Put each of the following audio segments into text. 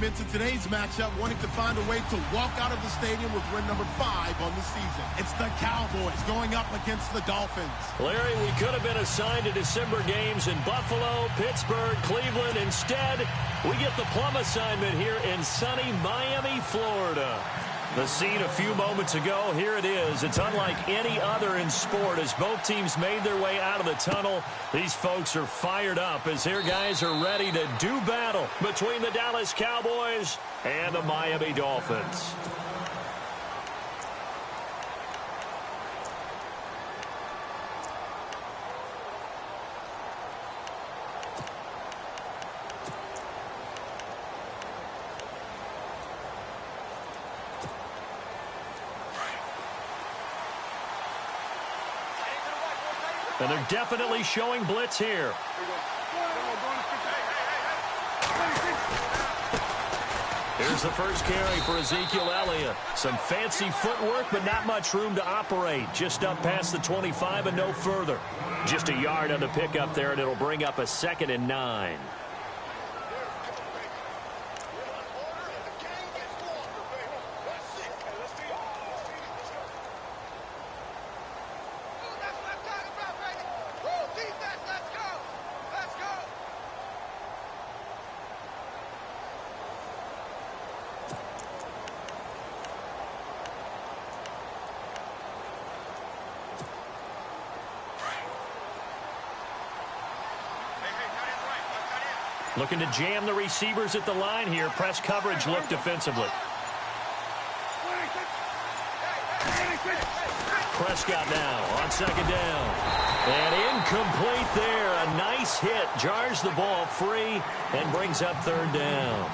come into today's matchup wanting to find a way to walk out of the stadium with win number 5 on the season. It's the Cowboys going up against the Dolphins. Larry, we could have been assigned to December games in Buffalo, Pittsburgh, Cleveland. Instead, we get the plum assignment here in sunny Miami, Florida. The scene a few moments ago, here it is. It's unlike any other in sport as both teams made their way out of the tunnel. These folks are fired up as their guys are ready to do battle between the Dallas Cowboys and the Miami Dolphins. And they're definitely showing blitz here. Here's the first carry for Ezekiel Elliott. Some fancy footwork, but not much room to operate. Just up past the 25 and no further. Just a yard on the pickup there, and it'll bring up a 2nd and 9. Looking to jam the receivers at the line here. Press coverage look defensively. Prescott now on 2nd down. And incomplete there. A nice hit. Jars the ball free and brings up 3rd down.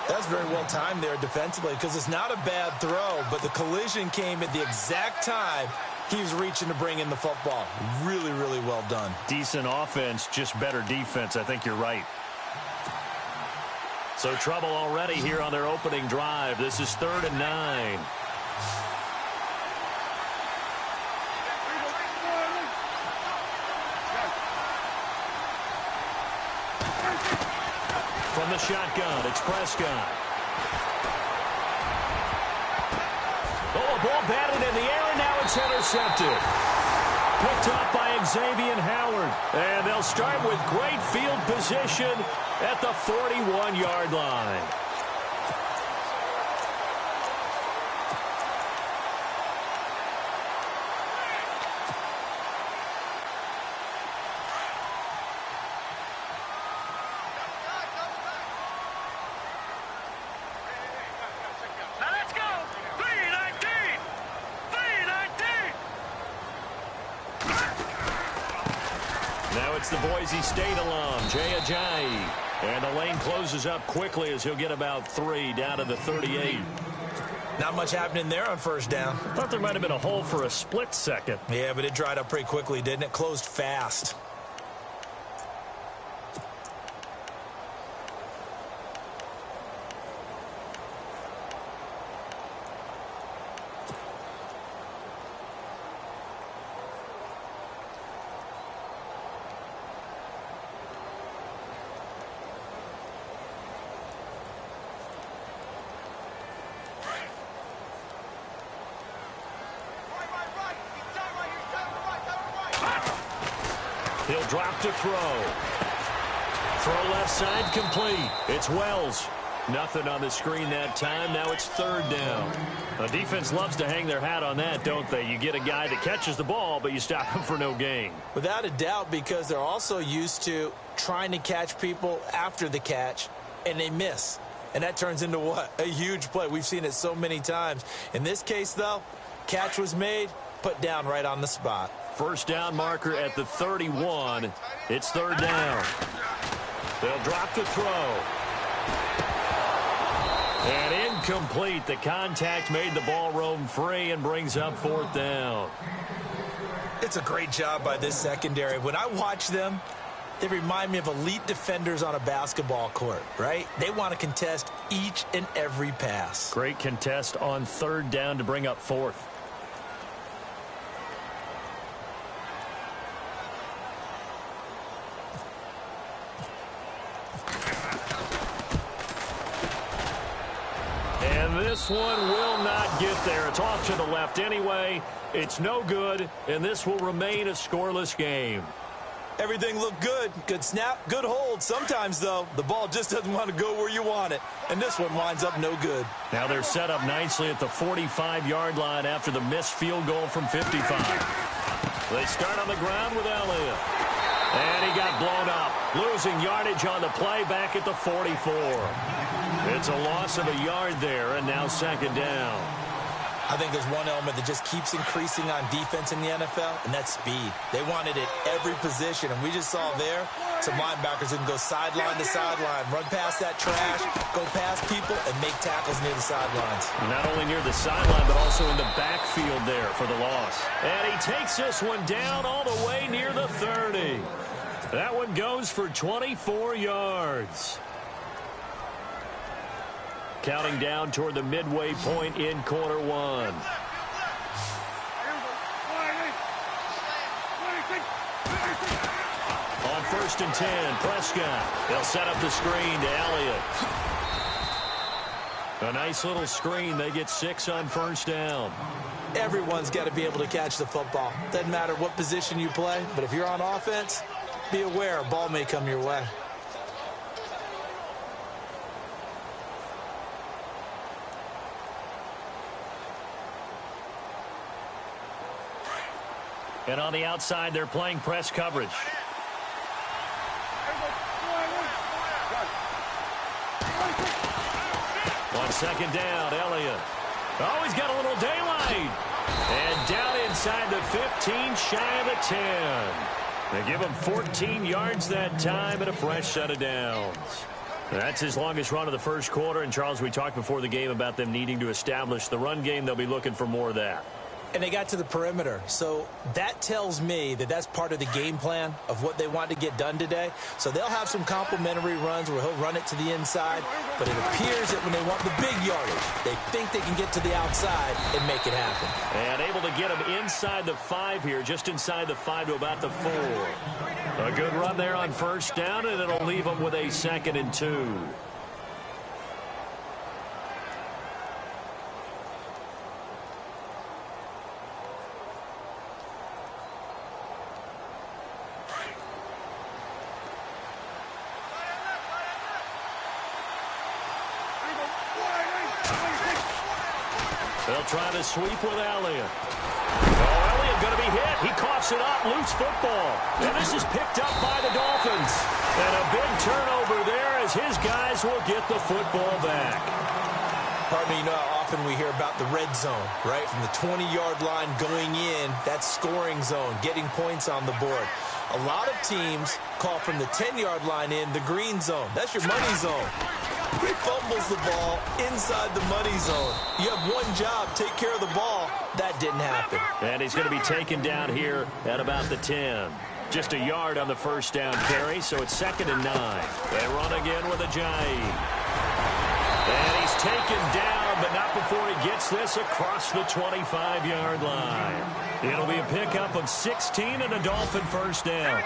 That's very well timed there defensively because it's not a bad throw, but the collision came at the exact time he was reaching to bring in the football. Really, really well done. Decent offense, just better defense. I think you're right. So trouble already here on their opening drive. This is 3rd and 9. From the shotgun, it's Prescott. Oh, a ball batted in the air, and now it's intercepted. Picked up by Xavier Howard. And they'll start with great field position at the 41-yard line. It's the Boise State alum, Jay Ajayi. And the lane closes up quickly as he'll get about 3 down to the 38. Not much happening there on 1st down. Thought there might have been a hole for a split second. Yeah, but it dried up pretty quickly, didn't it? Closed fast. He'll drop to throw. Throw left side complete. It's Wells. Nothing on the screen that time. Now it's 3rd down. The defense loves to hang their hat on that, don't they? You get a guy that catches the ball, but you stop him for no gain. Without a doubt, because they're also used to trying to catch people after the catch, and they miss. And that turns into what? A huge play. We've seen it so many times. In this case, though, catch was made, put down right on the spot. 1st down marker at the 31. It's 3rd down. They'll drop the throw. And incomplete. The contact made the ball roam free and brings up 4th down. It's a great job by this secondary. When I watch them, they remind me of elite defenders on a basketball court, right? They want to contest each and every pass. Great contest on 3rd down to bring up 4th. This one will not get there. It's off to the left anyway. It's no good, and this will remain a scoreless game. Everything looked good. Good snap, good hold. Sometimes, though, the ball just doesn't want to go where you want it. And this one winds up no good. Now they're set up nicely at the 45-yard line after the missed field goal from 55. They start on the ground with Elliott. And he got blown up. Losing yardage on the play back at the 44. It's a loss of a yard there, and now second down. I think there's one element that just keeps increasing on defense in the NFL, and that's speed. They want it at every position, and we just saw there some linebackers who can go sideline to sideline, run past that trash, go past people, and make tackles near the sidelines. Not only near the sideline, but also in the backfield there for the loss. And he takes this one down all the way near the 30. That one goes for 24 yards. Counting down toward the midway point in quarter one. On 1st and 10, Prescott. They'll set up the screen to Elliott. A nice little screen. They get 6 on 1st down. Everyone's got to be able to catch the football. Doesn't matter what position you play, but if you're on offense, be aware a ball may come your way. And on the outside, they're playing press coverage. On 2nd down, Elliott. Oh, he's got a little daylight. And down inside the 15, shy of the 10. They give him 14 yards that time and a fresh set of downs. That's his longest run of the first quarter. And, Charles, we talked before the game about them needing to establish the run game. They'll be looking for more of that. And they got to the perimeter. So that tells me that that's part of the game plan of what they want to get done today. So they'll have some complementary runs where he'll run it to the inside. But it appears that when they want the big yardage, they think they can get to the outside and make it happen. And able to get him inside the 5 here, just inside the 5 to about the 4. A good run there on 1st down, and it'll leave them with a 2nd and 2. They'll try to sweep with Elliott. Oh, Elliott going to be hit. He coughs it up. Loose football. And this is picked up by the Dolphins. And a big turnover there as his guys will get the football back. Pardon me, you know how often we hear about the red zone, right? From the 20-yard line going in, that's scoring zone, getting points on the board. A lot of teams call from the 10-yard line in the green zone. That's your money zone. He fumbles the ball inside the money zone. You have one job, take care of the ball. That didn't happen. And he's going to be taken down here at about the 10. Just a yard on the 1st down carry, so it's 2nd and 9. They run again with Ajayi. And he's taken down, but not before he gets this across the 25-yard line. It'll be a pickup of 16 and a Dolphin 1st down.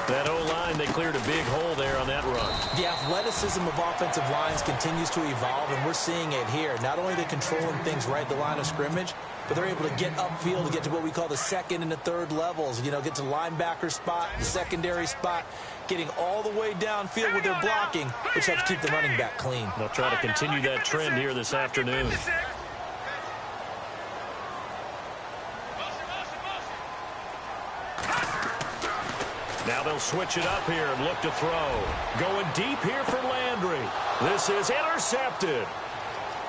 That O-line, they cleared a big hole there on that run. The athleticism of offensive lines continues to evolve, and we're seeing it here. Not only are they controlling things right at the line of scrimmage, but they're able to get upfield to get to what we call the 2nd and the 3rd levels. You know, get to the linebacker spot, the secondary spot, getting all the way downfield with their blocking, which helps keep the running back clean. They'll try to continue that trend here this afternoon. Now they'll switch it up here and look to throw. Going deep here for Landry. This is intercepted.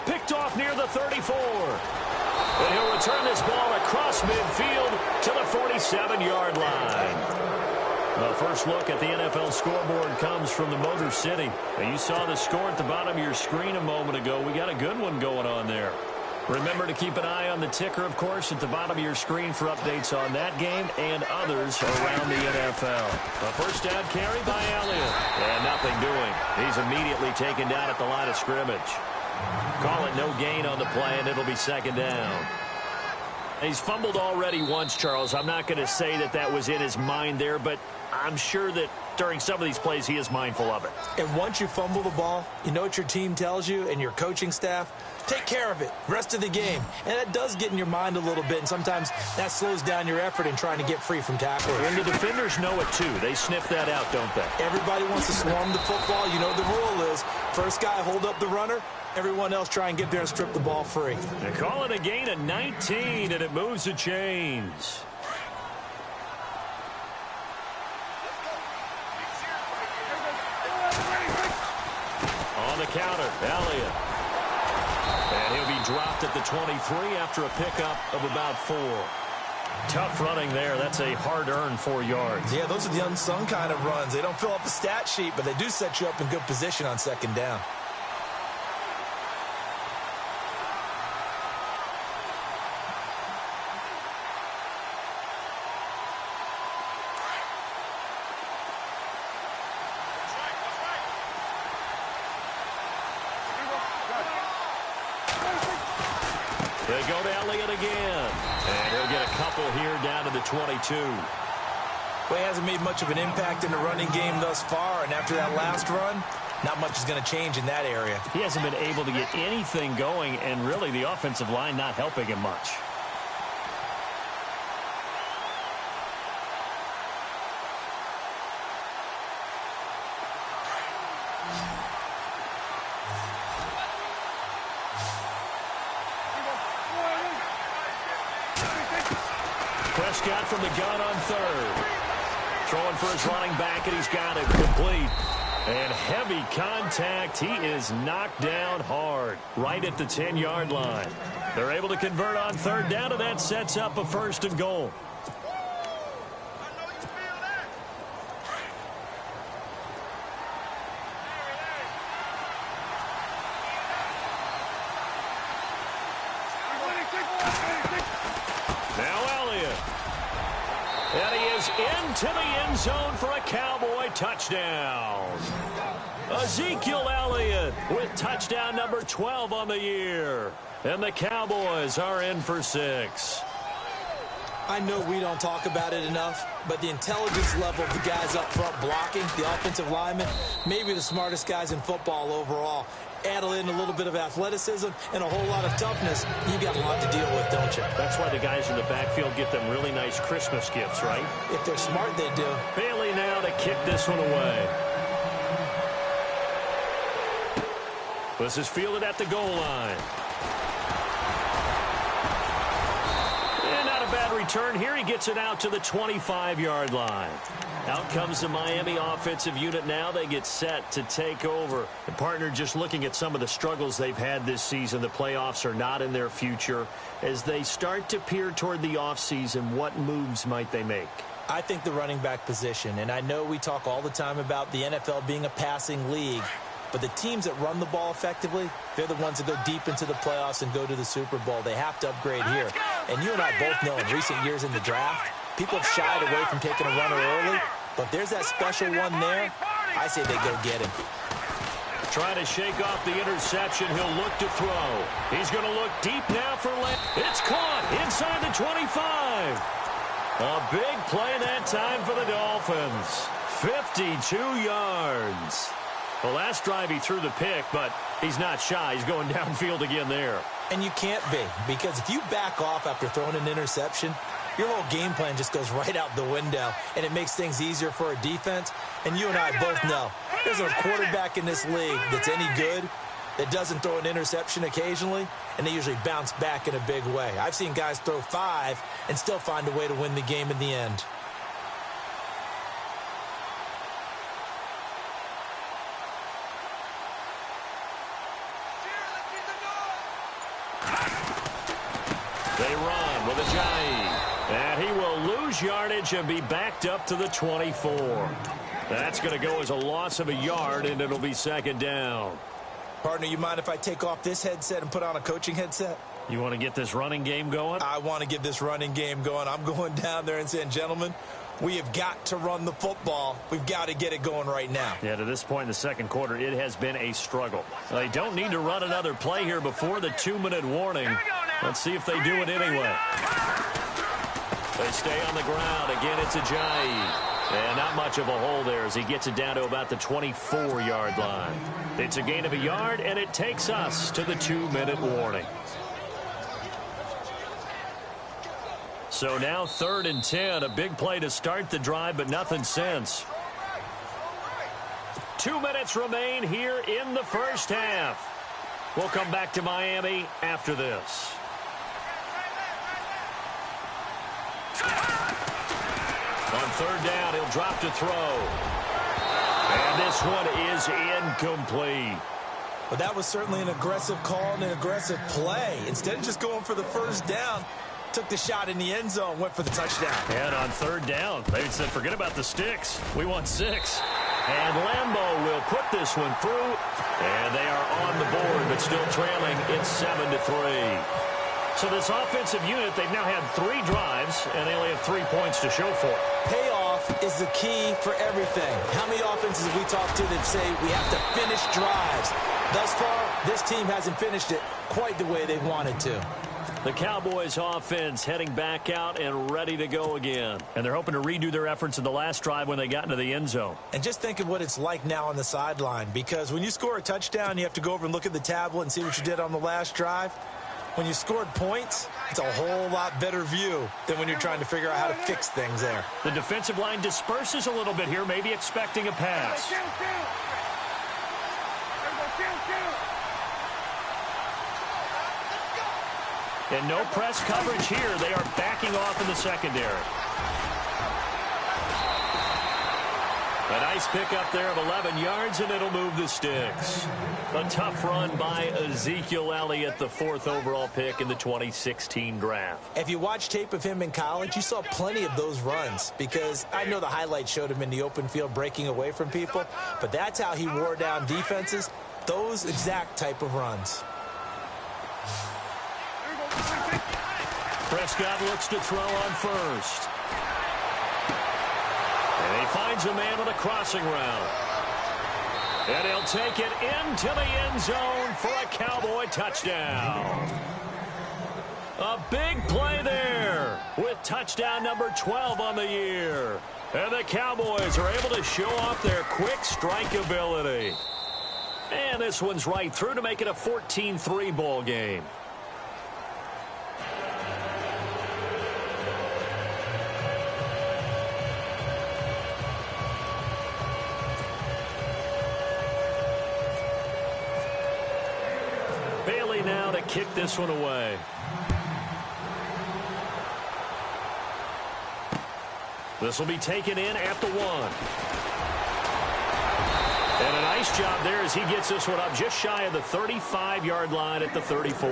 Picked off near the 34. And he'll return this ball across midfield to the 47-yard line. The first look at the NFL scoreboard comes from the Motor City. Now you saw the score at the bottom of your screen a moment ago. We got a good one going on there. Remember to keep an eye on the ticker, of course, at the bottom of your screen for updates on that game and others around the NFL. A 1st down carry by Elliott. And nothing doing. He's immediately taken down at the line of scrimmage. Call it no gain on the play, and it'll be 2nd down. He's fumbled already once, Charles. I'm not going to say that that was in his mind there, but I'm sure that during some of these plays, he is mindful of it. And once you fumble the ball, you know what your team tells you and your coaching staff? Take care of it, rest of the game. And that does get in your mind a little bit, and sometimes that slows down your effort in trying to get free from tacklers. And the defenders know it, too. They sniff that out, don't they? Everybody wants to swarm the football. You know the rule is, first guy hold up the runner, everyone else try and get there and strip the ball free. They call it a gain of 19, and it moves the chains. On the counter, Elliott. And he'll be dropped at the 23 after a pickup of about 4. Tough running there. That's a hard-earned 4 yards. Yeah, those are the unsung kind of runs. They don't fill up the stat sheet, but they do set you up in good position on second down. They go to Elliott again. And he'll get a couple here down to the 22. Well, he hasn't made much of an impact in the running game thus far, and after that last run, not much is going to change in that area. He hasn't been able to get anything going, and really the offensive line not helping him much. Prescott from the gun on third. Throwing for his running back, and he's got it complete. And heavy contact. He is knocked down hard right at the 10-yard line. They're able to convert on third down, and that sets up a 1st and goal. And he is into the end zone for a Cowboy touchdown. Ezekiel Elliott with touchdown number 12 on the year. And the Cowboys are in for 6. I know we don't talk about it enough, but the intelligence level of the guys up front blocking, the offensive linemen, maybe the smartest guys in football overall. Add in a little bit of athleticism and a whole lot of toughness, you got a lot to deal with, don't you? That's why the guys in the backfield get them really nice Christmas gifts, right? If they're smart, they do. Bailey now to kick this one away. This is fielded at the goal line. And not a bad return here. He gets it out to the 25-yard line. Out comes the Miami offensive unit now. They get set to take over. The partner just looking at some of the struggles they've had this season. The playoffs are not in their future. As they start to peer toward the offseason, what moves might they make? I think the running back position, and I know we talk all the time about the NFL being a passing league, but the teams that run the ball effectively, they're the ones that go deep into the playoffs and go to the Super Bowl. They have to upgrade here. And you and I both know in recent years in the draft, people have shied away from taking a runner early, but if there's that special one there, I say they go get him. Trying to shake off the interception. He'll look to throw. He's going to look deep now for land. It's caught inside the 25. A big play that time for the Dolphins. 52 yards. The last drive he threw the pick, but he's not shy. He's going downfield again there. And you can't be, because if you back off after throwing an interception, your whole game plan just goes right out the window, and it makes things easier for a defense. And you and I both know there's a quarterback in this league that's any good that doesn't throw an interception occasionally, and they usually bounce back in a big way. I've seen guys throw 5 and still find a way to win the game in the end. They run with Ajayi. And he will lose yardage and be backed up to the 24. That's going to go as a loss of a yard, and it'll be 2nd down. Partner, you mind if I take off this headset and put on a coaching headset? You want to get this running game going? I want to get this running game going. I'm going down there and saying, gentlemen, we have got to run the football. We've got to get it going right now. Yeah, to this point in the second quarter, it has been a struggle. They don't need to run another play here before the 2-minute warning. Let's see if they do it anyway. They stay on the ground. Again, it's Ajayi. And not much of a hole there as he gets it down to about the 24-yard line. It's a gain of a yard, and it takes us to the 2-minute warning. So now 3rd and 10, a big play to start the drive, but nothing since. 2 minutes remain here in the first half. We'll come back to Miami after this. On 3rd down, he'll drop to throw. And this one is incomplete. But that was certainly an aggressive call and an aggressive play. Instead of just going for the first down, took the shot in the end zone, went for the touchdown. And on 3rd down, they said, forget about the sticks. We want 6. And Lambeau will put this one through. And they are on the board, but still trailing. It's 7-3. So this offensive unit, they've now had 3 drives, and they only have 3 points to show for it. Payoff is the key for everything. How many offenses have we talked to that say we have to finish drives? Thus far, this team hasn't finished it quite the way they wanted to. The Cowboys offense heading back out and ready to go again. And they're hoping to redo their efforts in the last drive when they got into the end zone. And just think of what it's like now on the sideline, because when you score a touchdown, you have to go over and look at the tablet and see what you did on the last drive. When you scored points, it's a whole lot better view than when you're trying to figure out how to fix things there. The defensive line disperses a little bit here, maybe expecting a pass. And no press coverage here. They are backing off in the secondary. A nice pickup there of 11 yards, and it'll move the sticks. A tough run by Ezekiel Elliott, the 4th overall pick in the 2016 draft. If you watch tape of him in college, you saw plenty of those runs, because I know the highlights showed him in the open field breaking away from people, but that's how he wore down defenses, those exact type of runs. Prescott looks to throw on 1st. And he finds a man on a crossing route. And he'll take it into the end zone for a Cowboy touchdown. A big play there with touchdown number 12 on the year. And the Cowboys are able to show off their quick strike ability. And this one's right through to make it a 14-3 ball game. Now to kick this one away. This will be taken in at the 1. And a nice job there as he gets this one up just shy of the 35-yard line at the 34.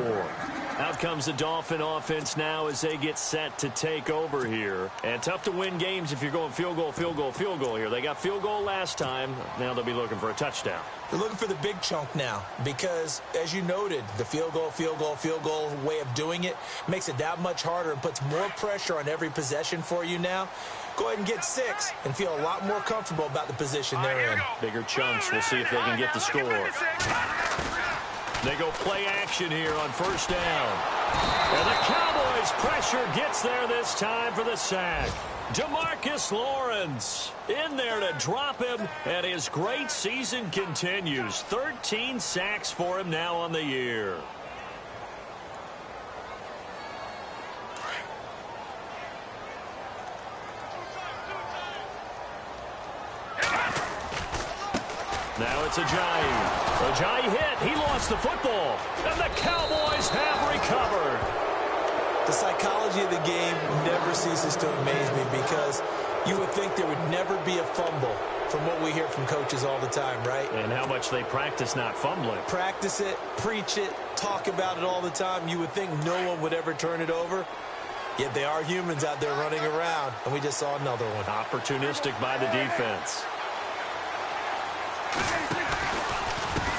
Out comes the Dolphin offense now as they get set to take over here. And tough to win games if you're going field goal, field goal, field goal here. They got field goal last time. Now they'll be looking for a touchdown. They're looking for the big chunk now because, as you noted, the field goal, field goal, field goal way of doing it makes it that much harder and puts more pressure on every possession for you now. Go ahead and get 6 and feel a lot more comfortable about the position they're in. Bigger chunks. We'll see if they can get the score. They go play action here on 1st down. And the Cowboys pressure gets there this time for the sack. DeMarcus Lawrence in there to drop him, and his great season continues. 13 sacks for him now on the year. Now it's Ajayi. Ajayi hit. He lost the football. And the Cowboys have recovered. The psychology of the game never ceases to amaze me because you would think there would never be a fumble from what we hear from coaches all the time, right? And how much they practice not fumbling. Practice it, preach it, talk about it all the time. You would think no one would ever turn it over. Yet they are humans out there running around, and we just saw another one. Opportunistic by the defense.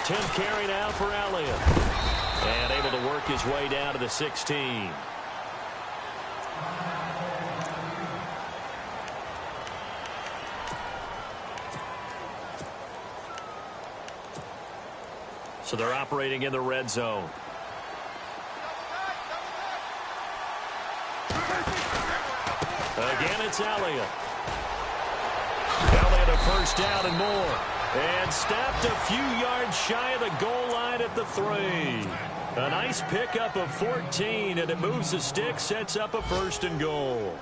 10th carry now for Elliott. And able to work his way down to the 16. So they're operating in the red zone. Again, it's Elliott. and a first down and more. And stopped a few yards shy of the goal line at the 3. A nice pickup of 14, and it moves the stick, sets up a first and goal.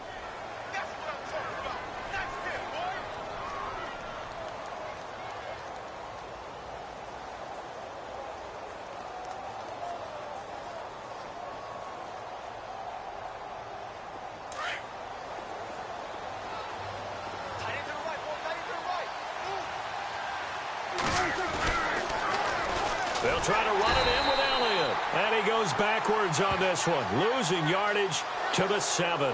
They'll try to run it in with Elliott. And he goes backwards on this one, losing yardage to the 7.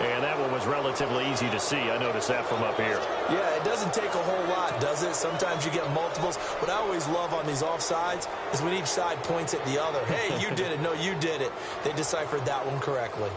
And that one was relatively easy to see. I noticed that from up here. Yeah, it doesn't take a whole lot, does it? Sometimes you get multiples. What I always love on these offsides is when each side points at the other. Hey, you did it. No, you did it. They deciphered that one correctly.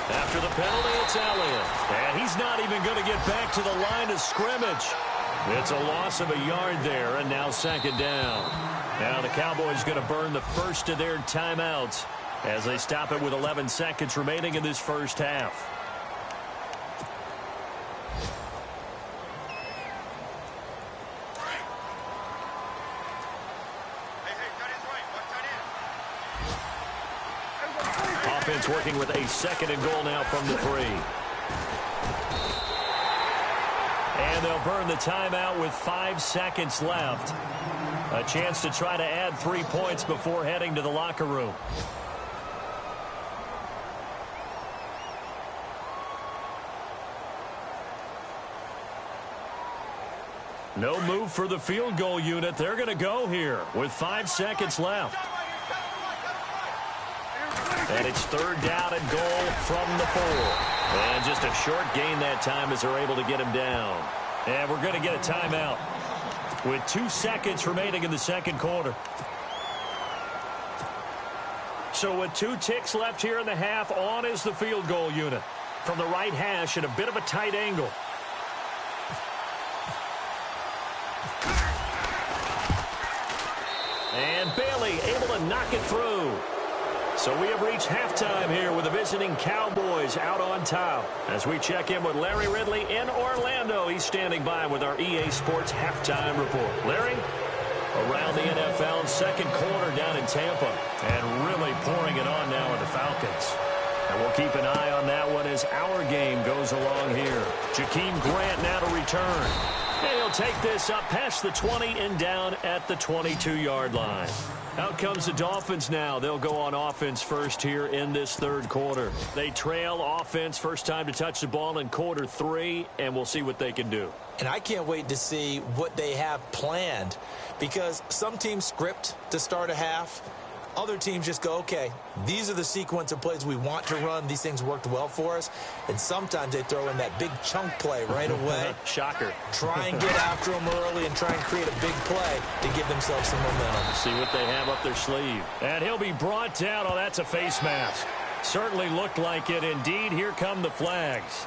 After the penalty, it's Elliott. And he's not even going to get back to the line of scrimmage. It's a loss of a yard there, and now second down. Now the Cowboys going to burn the first of their timeouts as they stop it with 11 seconds remaining in this first half. Offense working with a second and goal now from the 3. And they'll burn the timeout with 5 seconds left. A chance to try to add 3 points before heading to the locker room. No move for the field goal unit. They're going to go here with 5 seconds left. And it's third down and goal from the 4. And just a short gain that time as they're able to get him down. And we're going to get a timeout with 2 seconds remaining in the second quarter. So with 2 ticks left here in the half, on is the field goal unit from the right hash at a bit of a tight angle. And Bailey able to knock it through. So we have reached halftime here with the visiting Cowboys out on top. As we check in with Larry Ridley in Orlando, he's standing by with our EA Sports halftime report. Larry, around the NFL, second quarter down in Tampa, and really pouring it on now with the Falcons. And we'll keep an eye on that one as our game goes along here. Jakeem Grant now to return. And he'll take this up past the 20 and down at the 22-yard line. Out comes the Dolphins now. They'll go on offense first here in this third quarter. They trail offense first time to touch the ball in quarter 3, and we'll see what they can do. And I can't wait to see what they have planned, because some teams script to start a half. Other teams just go, okay, these are the sequence of plays we want to run. These things worked well for us. And sometimes they throw in that big chunk play right away. Shocker. Try and get after them early and try and create a big play to give themselves some momentum. See what they have up their sleeve. And he'll be brought down. Oh, that's a face mask. Certainly looked like it. Indeed, here come the flags.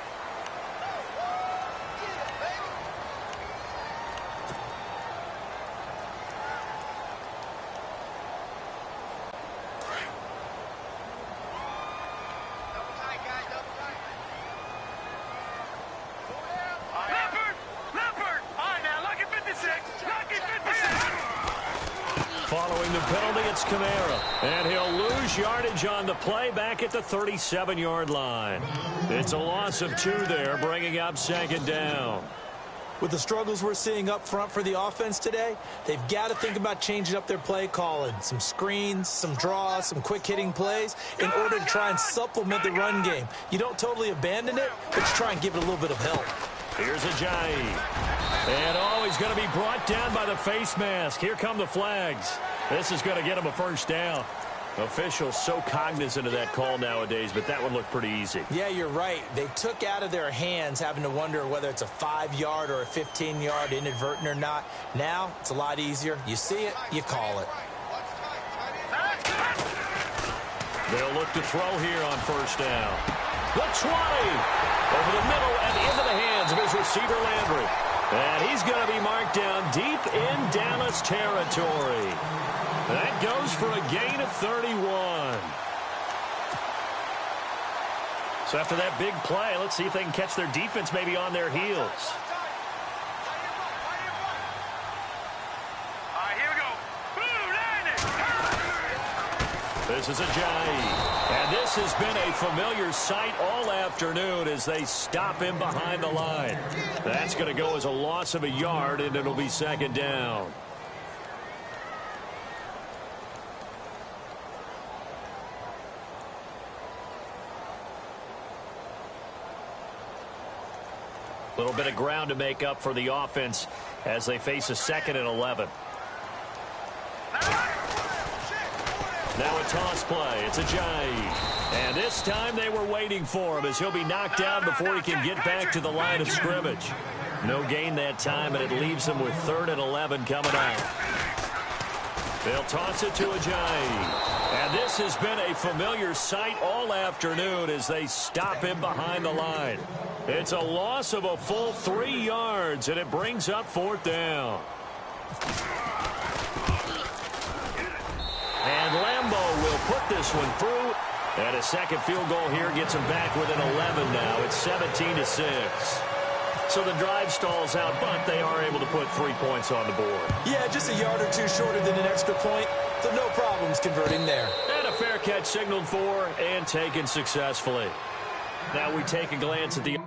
Following the penalty, it's Kamara. And he'll lose yardage on the play back at the 37-yard line. It's a loss of 2 there, bringing up second down. With the struggles we're seeing up front for the offense today, they've got to think about changing up their play calling. Some screens, some draws, some quick-hitting plays in order to try and supplement the run game. You don't totally abandon it, but you try and give it a little bit of help. Here's Ajayi. And, oh, he's going to be brought down by the face mask. Here come the flags. This is going to get him a first down. Officials so cognizant of that call nowadays, but that one looked pretty easy. Yeah, you're right. They took out of their hands having to wonder whether it's a 5-yard or a 15-yard inadvertent or not. Now, it's a lot easier. You see it, you call it. They'll look to throw here on first down. The 20. Over the middle and into the hands of his receiver, Landry. And he's going to be marked down deep in Dallas territory. That goes for a gain of 31. So after that big play, let's see if they can catch their defense maybe on their heels. Here we go. This is Ajayi. And this has been a familiar sight all afternoon as they stop him behind the line. That's going to go as a loss of a yard, and it'll be second down. A little bit of ground to make up for the offense as they face a 2nd and 11. Now a toss play. It's Ajayi. And this time they were waiting for him as he'll be knocked down before he can get back to the line of scrimmage. No gain that time, and it leaves him with 3rd and 11 coming up. They'll toss it to Ajayi. And this has been a familiar sight all afternoon as they stop him behind the line. It's a loss of a full 3 yards, and it brings up 4th down. And Lambeau will put this one through. And a second field goal here gets him back within 11 now. It's 17-6. So the drive stalls out, but they are able to put 3 points on the board. Yeah, just a yard or two shorter than an extra point, so no problems converting there. And a fair catch signaled for and taken successfully. Now we take a glance at the...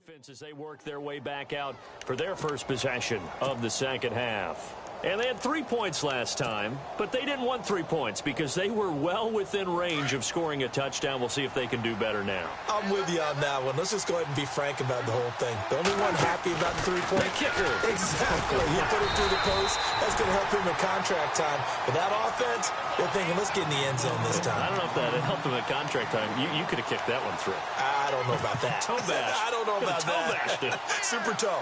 offense as they work their way back out for their first possession of the second half. And they had 3 points last time, but they didn't want 3 points because they were well within range of scoring a touchdown. We'll see if they can do better now. I'm with you on that one. Let's just go ahead and be frank about the whole thing. The only one happy about the 3-point kicker. Exactly. He put it through the post. That's going to help him in contract time. But that offense, they're thinking, let's get in the end zone this time. I don't know if that helped him at contract time. You could have kicked that one through. I don't know about that. Toe bash. I don't know about toe that. Bashed it. Super toe.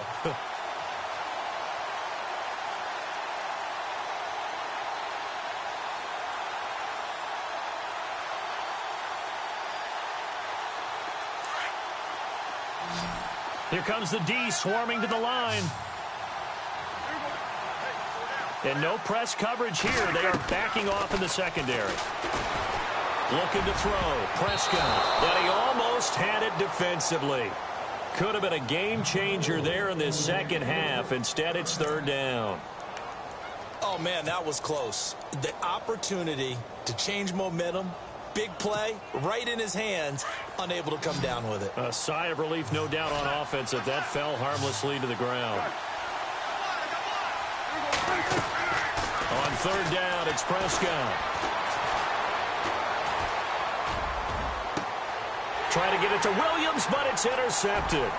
Here comes the D swarming to the line. And no press coverage here. They are backing off in the secondary. Looking to throw. Prescott. And he almost had it defensively. Could have been a game changer there in this second half. Instead, it's 3rd down. Oh, man, that was close. The opportunity to change momentum, big play, right in his hands, unable to come down with it. A sigh of relief, no doubt, on offense that that fell harmlessly to the ground. On 3rd down, it's Prescott. Trying to get it to Williams, but it's intercepted.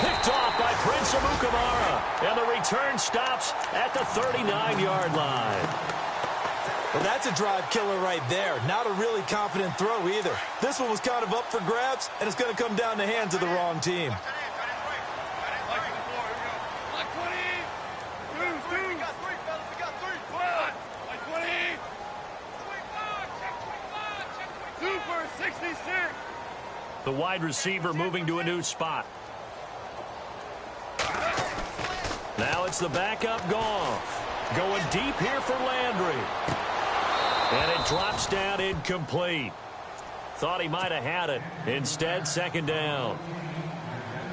Picked off by Prince Amukamara. And the return stops at the 39-yard line. Well, that's a drive killer right there. Not a really confident throw either. This one was kind of up for grabs, and it's going to come down the hands of the wrong team. The wide receiver moving to a new spot. Now it's the backup Goff. Going deep here for Landry. And it drops down incomplete. Thought he might have had it. Instead, 2nd down.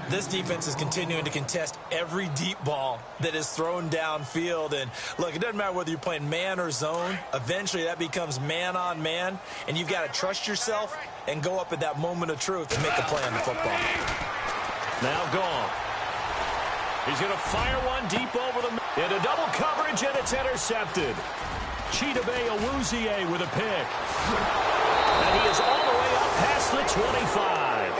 This defense is continuing to contest every deep ball that is thrown downfield. And, look, it doesn't matter whether you're playing man or zone. Eventually, that becomes man-on-man, and you've got to trust yourself and go up at that moment of truth to make a play on the football. Now gone. He's going to fire one deep over the middle. Into double coverage, and it's intercepted. Teebaby9898's with a pick. And he is all the way up past the 25.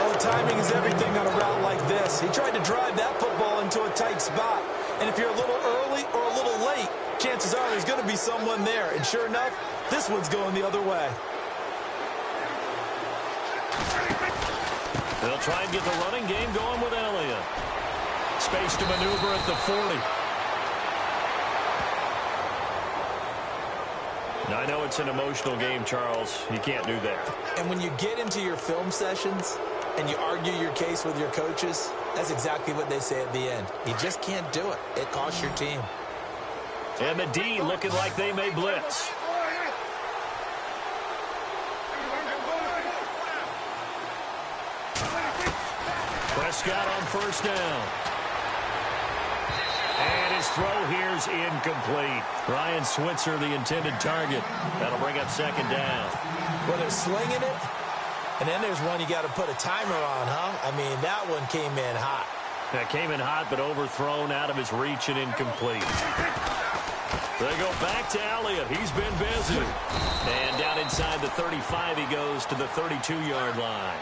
Oh, timing is everything on a route like this. He tried to drive that football into a tight spot. And if you're a little early or a little late, chances are there's going to be someone there. And sure enough, this one's going the other way. They'll try and get the running game going with Elliott. Space to maneuver at the 40. Now, I know it's an emotional game, Charles. You can't do that. And when you get into your film sessions and you argue your case with your coaches, that's exactly what they say at the end. You just can't do it. It costs your team. And the D looking like they may blitz. Prescott on first down. And his throw here's incomplete. Ryan Switzer, the intended target. That'll bring up second down. Well, they're slinging it. And then there's one you got to put a timer on, huh? I mean, that one came in hot. That came in hot, but overthrown, out of his reach and incomplete. They go back to Elliott. He's been busy. And down inside the 35, he goes to the 32-yard line.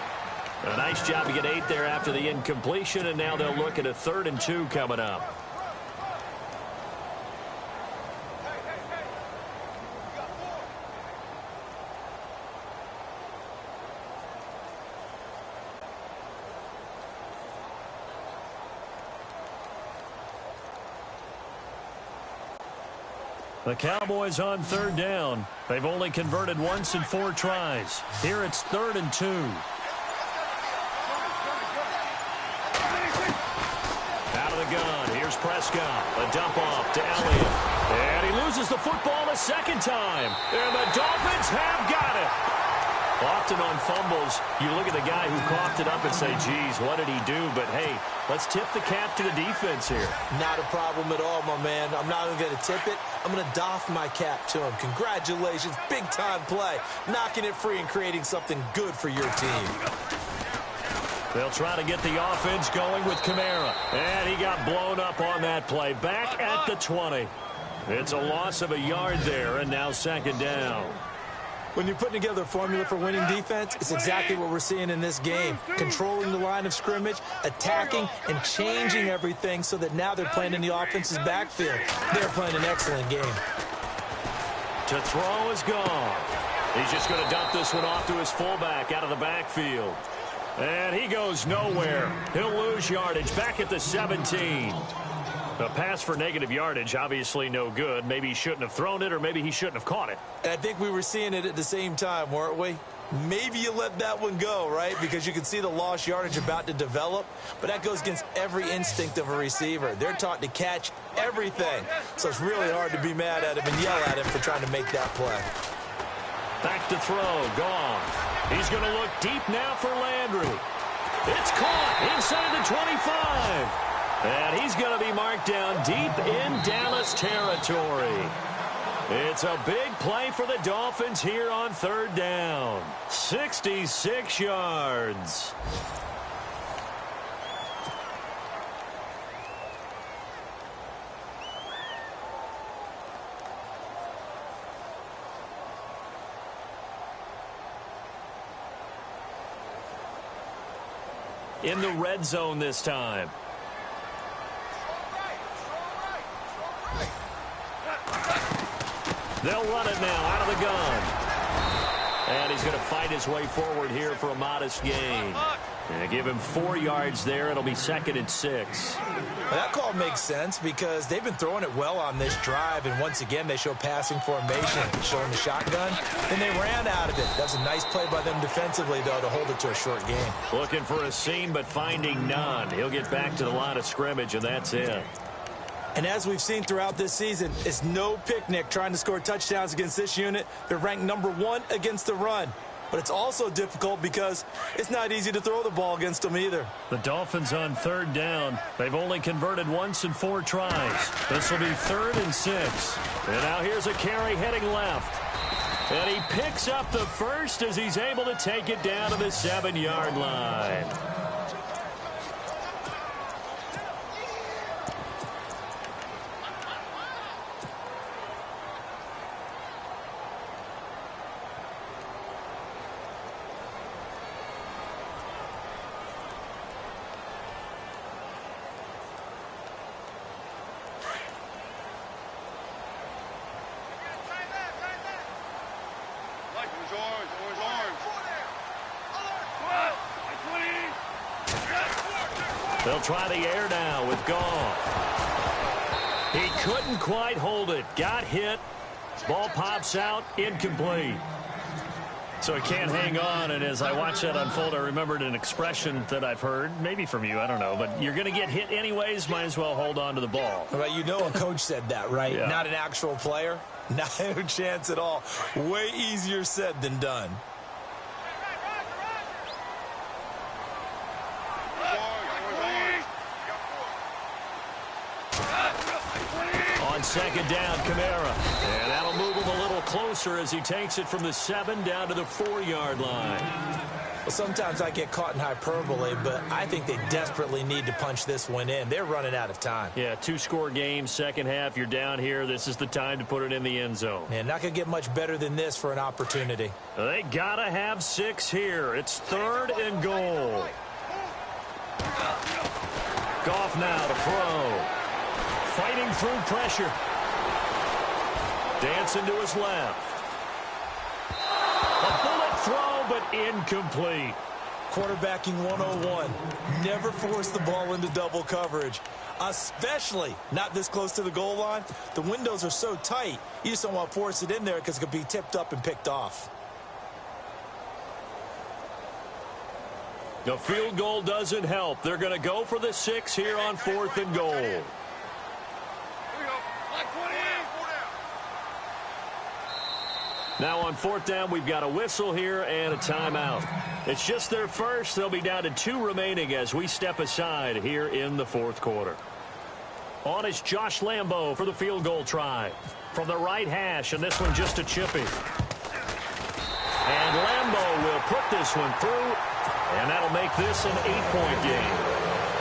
A nice job to get 8 there after the incompletion, and now they'll look at a 3rd and 2 coming up. The Cowboys on 3rd down. They've only converted once in 4 tries. Here it's 3rd and 2. Out of the gun. Here's Prescott. A dump off to Elliott. And he loses the football a second time. And the Dolphins have got it. Often on fumbles, you look at the guy who coughed it up and say, geez, what did he do? But, hey, let's tip the cap to the defense here. Not a problem at all, my man. I'm not even going to tip it. I'm going to doff my cap to him. Congratulations. Big-time play. Knocking it free and creating something good for your team. They'll try to get the offense going with Kamara. And he got blown up on that play. Back at the 20. It's a loss of a yard there, and now second down. When you're putting together a formula for winning defense, it's exactly what we're seeing in this game. Controlling the line of scrimmage, attacking, and changing everything so that now they're playing in the offense's backfield. They're playing an excellent game. To throw is gone. He's just going to dump this one off to his fullback out of the backfield. And he goes nowhere. He'll lose yardage back at the 17. A pass for negative yardage, obviously no good. Maybe he shouldn't have thrown it, or maybe he shouldn't have caught it. I think we were seeing it at the same time, weren't we? Maybe you let that one go, right? Because you can see the lost yardage about to develop. But that goes against every instinct of a receiver. They're taught to catch everything. So it's really hard to be mad at him and yell at him for trying to make that play. Back to throw, gone. He's going to look deep now for Landry. It's caught inside the 25. And he's going to be marked down deep in Dallas territory. It's a big play for the Dolphins here on 3rd down. 66 yards. In the red zone this time. They'll run it now out of the gun. And he's going to fight his way forward here for a modest gain. And give him 4 yards there. It'll be 2nd and 6. Well, that call makes sense because they've been throwing it well on this drive. And once again, they show passing formation, showing the shotgun. And they ran out of it. That's a nice play by them defensively, though, to hold it to a short game. Looking for a seam, but finding none. He'll get back to the line of scrimmage, and that's it. And as we've seen throughout this season, it's no picnic trying to score touchdowns against this unit. They're ranked #1 against the run. but it's also difficult because it's not easy to throw the ball against them either. The Dolphins on third down. They've only converted once in 4 tries. This will be 3rd and 6. And now here's a carry heading left. And he picks up the first as he's able to take it down to the 7-yard line. They'll try the air now with Goff. He couldn't quite hold it. Got hit. Ball pops out. Incomplete. So he can't hang on, and as I watched that unfold, I remembered an expression that I've heard, maybe from you, I don't know, but you're going to get hit anyways, might as well hold on to the ball. Well, you know a coach said that, right? Yeah. Not an actual player. Not a chance at all. Way easier said than done. On second down, Kamara. And that'll move him a little closer as he takes it from the 7 down to the 4-yard line. Well, sometimes I get caught in hyperbole, but I think they desperately need to punch this one in. They're running out of time. Yeah, 2-score game, second half. You're down here. This is the time to put it in the end zone. Man, not going to get much better than this for an opportunity. They got to have 6 here. It's 3rd and goal. Goff now to throw. Fighting through pressure. Dancing to his left. A bullet throw, but incomplete. Quarterbacking 101. Never force the ball into double coverage, especially not this close to the goal line. The windows are so tight, you just don't want to force it in there because it could be tipped up and picked off. The field goal doesn't help. They're going to go for the 6 here on 4th and goal. Now on 4th down, we've got a whistle here and a timeout. It's just their first. They'll be down to 2 remaining as we step aside here in the 4th quarter. On is Josh Lambo for the field goal try. From the right hash, and this one just a chippy. And Lambo will put this one through, and that'll make this an 8-point game.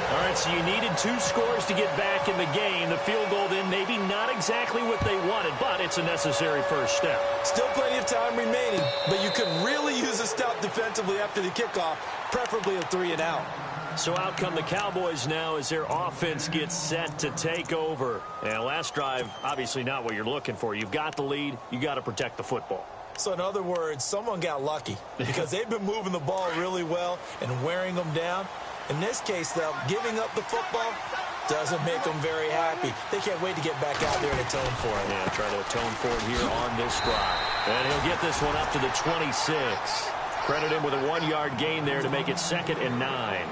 All right, so you needed 2 scores to get back in the game. The field goal then maybe not exactly what they wanted, but it's a necessary first step. Still plenty of time remaining, but you could really use a stop defensively after the kickoff, preferably a 3-and-out. So out come the Cowboys now as their offense gets set to take over. And last drive, obviously not what you're looking for. You've got the lead. You got to protect the football. So in other words, someone got lucky because they've been moving the ball really well and wearing them down. In this case, though, giving up the football doesn't make them very happy. They can't wait to get back out there and atone for it. Yeah, try to atone for it here on this drive. And he'll get this one up to the 26. Credit him with a 1-yard gain there to make it 2nd and 9.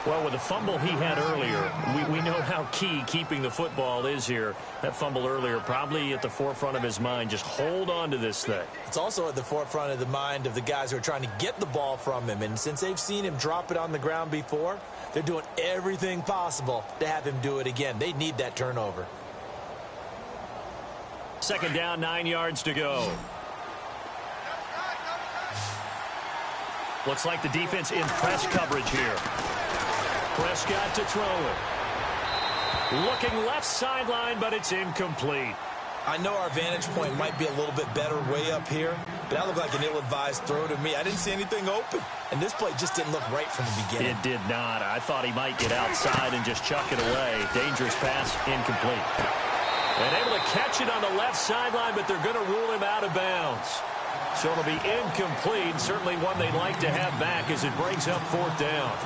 Well, with the fumble he had earlier, we know how key keeping the football is here. That fumble earlier probably at the forefront of his mind. Just hold on to this thing. It's also at the forefront of the mind of the guys who are trying to get the ball from him. And since they've seen him drop it on the ground before, they're doing everything possible to have him do it again. They need that turnover. 2nd down, 9 yards to go. Looks like the defense in press coverage here. Prescott to throw it. Looking left sideline, but it's incomplete. I know our vantage point might be a little bit better way up here, but that looked like an ill-advised throw to me. I didn't see anything open, and this play just didn't look right from the beginning. It did not. I thought he might get outside and just chuck it away. Dangerous pass, incomplete. And able to catch it on the left sideline, but they're going to rule him out of bounds. So it'll be incomplete. Certainly one they'd like to have back as it brings up 4th down.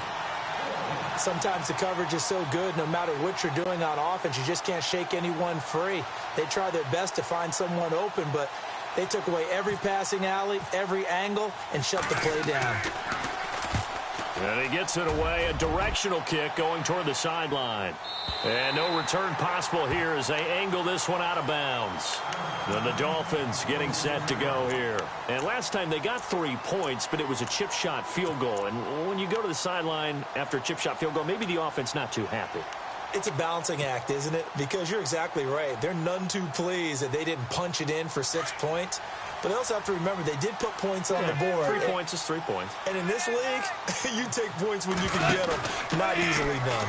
Sometimes the coverage is so good, no matter what you're doing on offense, you just can't shake anyone free. They try their best to find someone open, but they took away every passing alley, every angle, and shut the play down. And he gets it away, a directional kick going toward the sideline. And no return possible here as they angle this one out of bounds. Then the Dolphins getting set to go here. And last time they got 3 points, but it was a chip shot field goal. And when you go to the sideline after a chip shot field goal, maybe the offense not too happy. It's a balancing act, isn't it? Because you're exactly right. They're none too pleased that they didn't punch it in for 6 points. But they also have to remember they did put points on the board. 3 points is 3 points. And in this league, you take points when you can get them. Not easily done.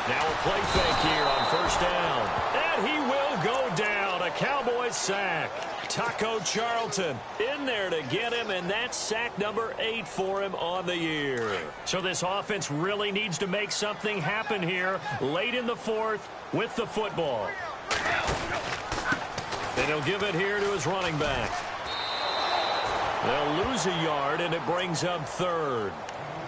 Now a play fake here on first down. And he will go down. A Cowboys sack. Taco Charlton in there to get him, and that's sack number 8 for him on the year. So this offense really needs to make something happen here late in the fourth with the football. And he'll give it here to his running back. They'll lose a yard, and it brings up third.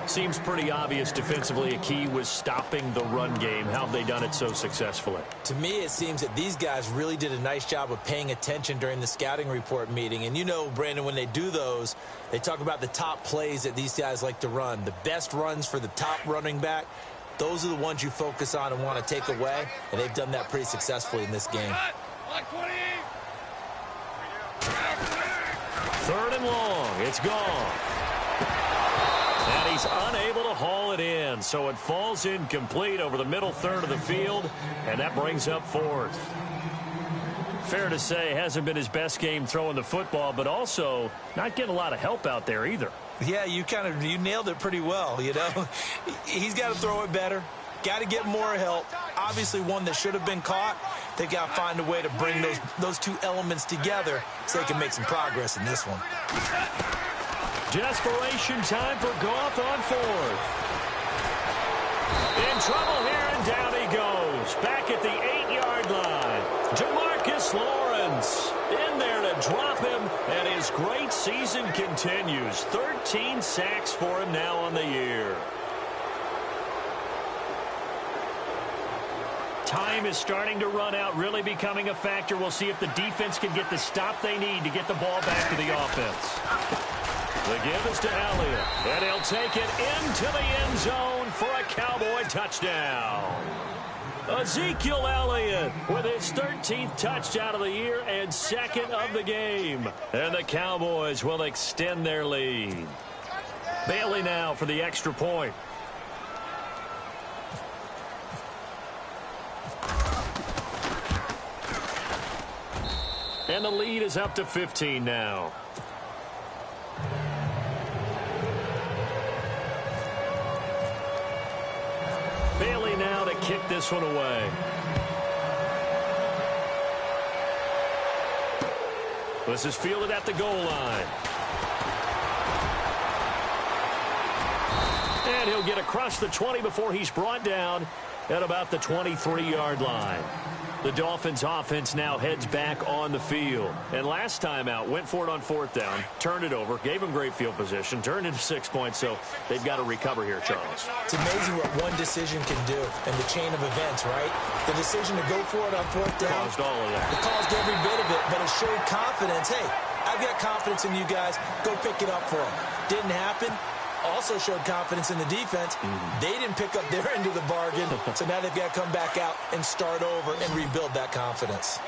Seems pretty obvious defensively a key was stopping the run game. How have they done it so successfully? To me, it seems that these guys really did a nice job of paying attention during the scouting report meeting. And you know, Brandon, when they do those, they talk about the top plays that these guys like to run. The best runs for the top running back, those are the ones you focus on and want to take away. And they've done that pretty successfully in this game. Third and long. It's gone. And he's unable to haul it in, so it falls incomplete over the middle third of the field, and that brings up fourth. Fair to say, hasn't been his best game throwing the football, but also not getting a lot of help out there either. Yeah, you nailed it pretty well, you know. He's got to throw it better. Got to get more help. Obviously one that should have been caught. They got to find a way to bring those two elements together so they can make some progress in this one. Desperation time for Goff on fourth. In trouble here, and down he goes. Back at the 8-yard line. Demarcus Lawrence in there to drop him, and his great season continues. 13 sacks for him now on the year. Time is starting to run out, really becoming a factor. We'll see if the defense can get the stop they need to get the ball back to the offense. The give is to Elliott, and he'll take it into the end zone for a Cowboy touchdown. Ezekiel Elliott with his 13th touchdown of the year and second of the game. And the Cowboys will extend their lead. Bailey now for the extra point. And the lead is up to 15 now. Bailey now to kick this one away. This is fielded at the goal line. And he'll get across the 20 before he's brought down at about the 23-yard line. The Dolphins offense now heads back on the field. And last time out, went for it on fourth down, turned it over, gave them great field position, turned into 6 points, so they've got to recover here, Charles. It's amazing what one decision can do in the chain of events, right? The decision to go for it on fourth down. Caused all of that. It caused every bit of it, but it showed confidence. Hey, I've got confidence in you guys. Go pick it up for them. Didn't happen. Also showed confidence in the defense. They didn't pick up their end of the bargain, so now they've got to come back out and start over and rebuild that confidence.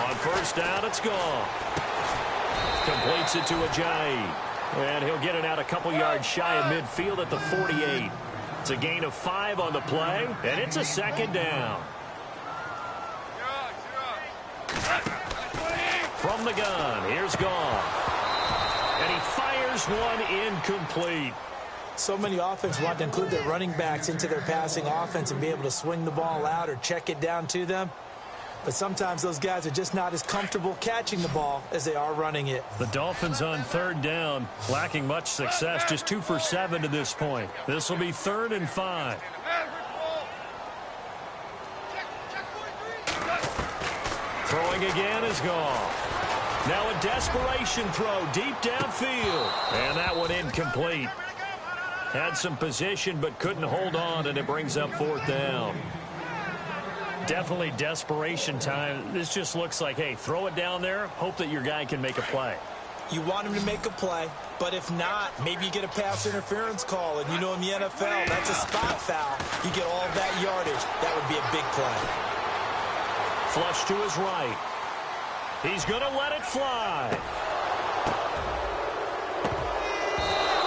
On first down, it's gone. Completes it to Ajayi. And he'll get it out a couple yards shy of midfield at the 48. It's a gain of 5 on the play, and it's a second down. From the gun, here's Goff. And he fires one incomplete. So many offenses want to include their running backs into their passing offense and be able to swing the ball out or check it down to them. But sometimes those guys are just not as comfortable catching the ball as they are running it. The Dolphins on third down, lacking much success, just 2 for 7 to this point. This will be 3rd and 5. Throwing again is Goff. Now a desperation throw deep downfield. And that one incomplete. Had some position but couldn't hold on, and it brings up 4th down. Definitely desperation time. This just looks like, hey, throw it down there, hope that your guy can make a play. You want him to make a play, but if not, maybe you get a pass interference call, and you know in the NFL, that's a spot foul. You get all that yardage. That would be a big play. Flush to his right. He's going to let it fly.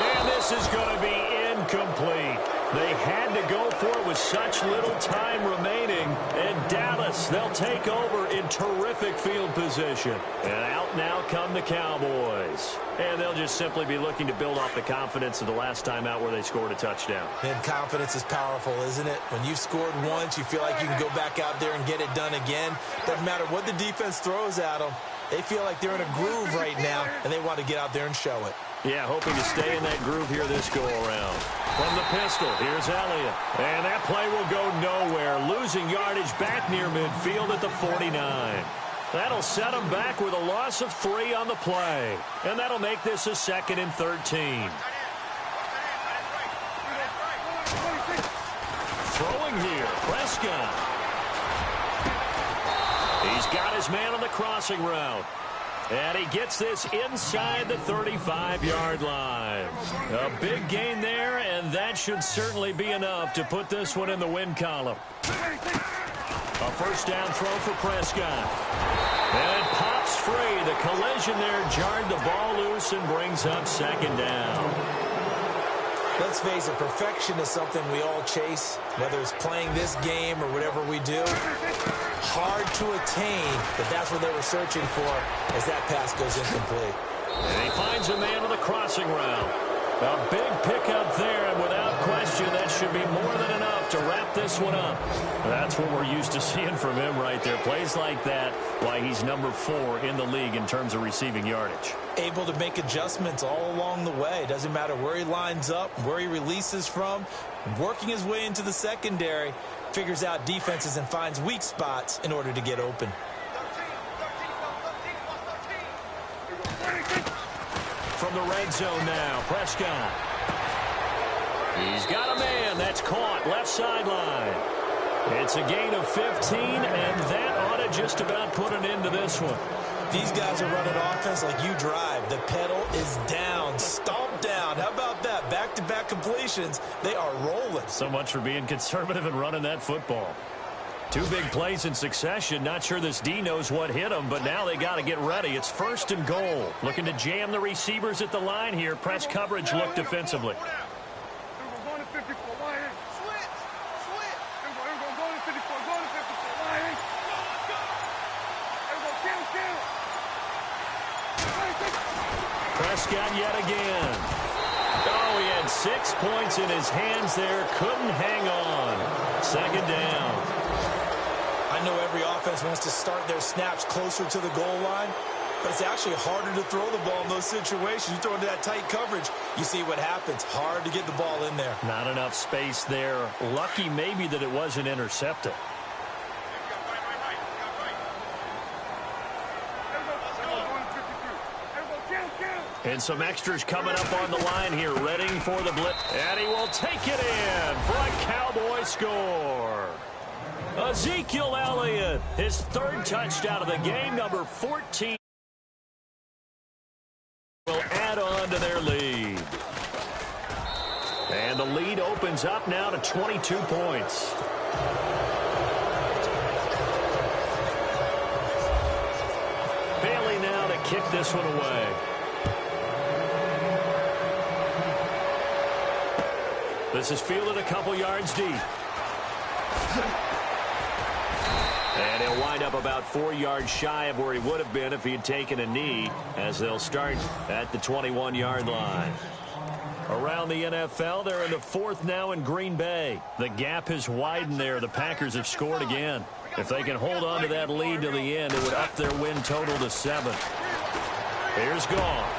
And this is going to be incomplete. They had to go for it with such little time remaining. And Dallas, they'll take over in terrific field position. And out now come the Cowboys. And they'll just simply be looking to build off the confidence of the last time out where they scored a touchdown. And confidence is powerful, isn't it? When you've scored once, you feel like you can go back out there and get it done again. Doesn't matter what the defense throws at them. They feel like they're in a groove right now, and they want to get out there and show it. Yeah, hoping to stay in that groove here this go-around. From the pistol, here's Elliott. And that play will go nowhere. Losing yardage back near midfield at the 49. That'll set them back with a loss of 3 on the play. And that'll make this a 2nd and 13. Throwing here, Prescott. He's got his man on the crossing route. And he gets this inside the 35-yard line. A big gain there, and that should certainly be enough to put this one in the win column. A first down throw for Prescott. And it pops free. The collision there jarred the ball loose and brings up 2nd down. Let's face it, perfection is something we all chase, whether it's playing this game or whatever we do. Hard to attain, but that's what they were searching for as that pass goes incomplete. And he finds a man on the crossing route. A big pickup there, and without question, that should be more than enough to wrap this one up. That's what we're used to seeing from him right there. Plays like that, why he's number 4 in the league in terms of receiving yardage. Able to make adjustments all along the way. Doesn't matter where he lines up, where he releases from. Working his way into the secondary, figures out defenses and finds weak spots in order to get open. From the red zone now, Prescott. He's got a man that's caught left sideline. It's a gain of 15, and that ought to just about put an end to this one. These guys are running offense like you drive. The pedal is down, stomped down. How about that? Back-to-back completions. They are rolling. So much for being conservative and running that football. 2 big plays in succession. Not sure this D knows what hit him, but now they got to get ready. It's 1st and goal. Looking to jam the receivers at the line here. Press coverage look defensively. Prescott yet again. Oh, he had 6 points in his hands there. Couldn't hang on. 2nd down. I know every offense wants to start their snaps closer to the goal line, but it's actually harder to throw the ball in those situations. You throw into that tight coverage, you see what happens. Hard to get the ball in there. Not enough space there. Lucky maybe that it wasn't intercepted. And some extras coming up on the line here, ready for the blitz. And he will take it in for a Cowboy score. Ezekiel Elliott, his 3rd touchdown of the game, number 14. Will add on to their lead. And the lead opens up now to 22 points. Bailey now to kick this one away. This is fielded a couple yards deep. And he'll wind up about 4 yards shy of where he would have been if he had taken a knee, as they'll start at the 21-yard line. Around the NFL, they're in the 4th now in Green Bay. The gap has widened there. The Packers have scored again. If they can hold on to that lead to the end, it would up their win total to 7. Here's Goff.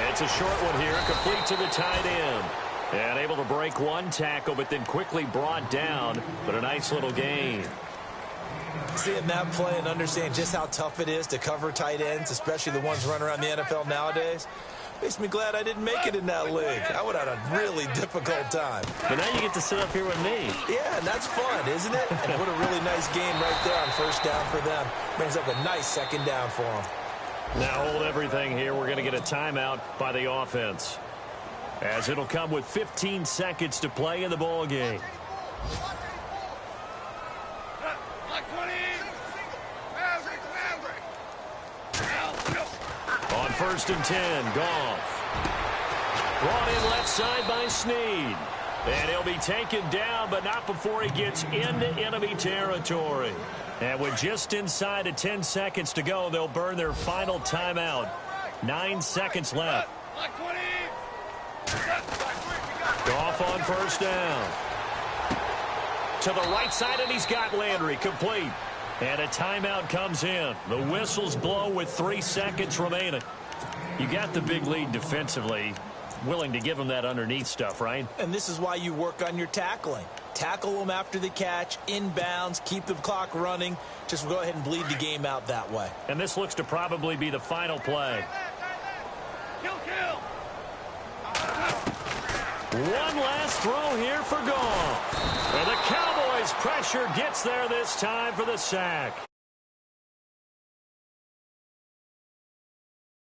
It's a short one here, complete to the tight end. And able to break one tackle, but then quickly brought down. But a nice little gain. Seeing that play and understanding just how tough it is to cover tight ends, especially the ones running around the NFL nowadays, makes me glad I didn't make it in that league. I would have had a really difficult time. But now you get to sit up here with me. Yeah, and that's fun, isn't it? And what a really nice game right there on 1st down for them. Brings up a nice 2nd down for them. Now hold everything here. We're going to get a timeout by the offense, as it'll come with 15 seconds to play in the ball game. On 1st and 10, Goff. Brought in left side by Snead. And he'll be taken down, but not before he gets into enemy territory. And with just inside of 10 seconds to go, they'll burn their final timeout. 9 seconds left. Goff on 1st down. To the right side, and he's got Landry complete. And a timeout comes in. The whistles blow with 3 seconds remaining. You got the big lead defensively. Willing to give him that underneath stuff, right? And this is why you work on your tackling. Tackle them after the catch, inbounds, keep the clock running. Just go ahead and bleed the game out that way. And this looks to probably be the final play. One last throw here for Goff. And the Cowboys' pressure gets there this time for the sack.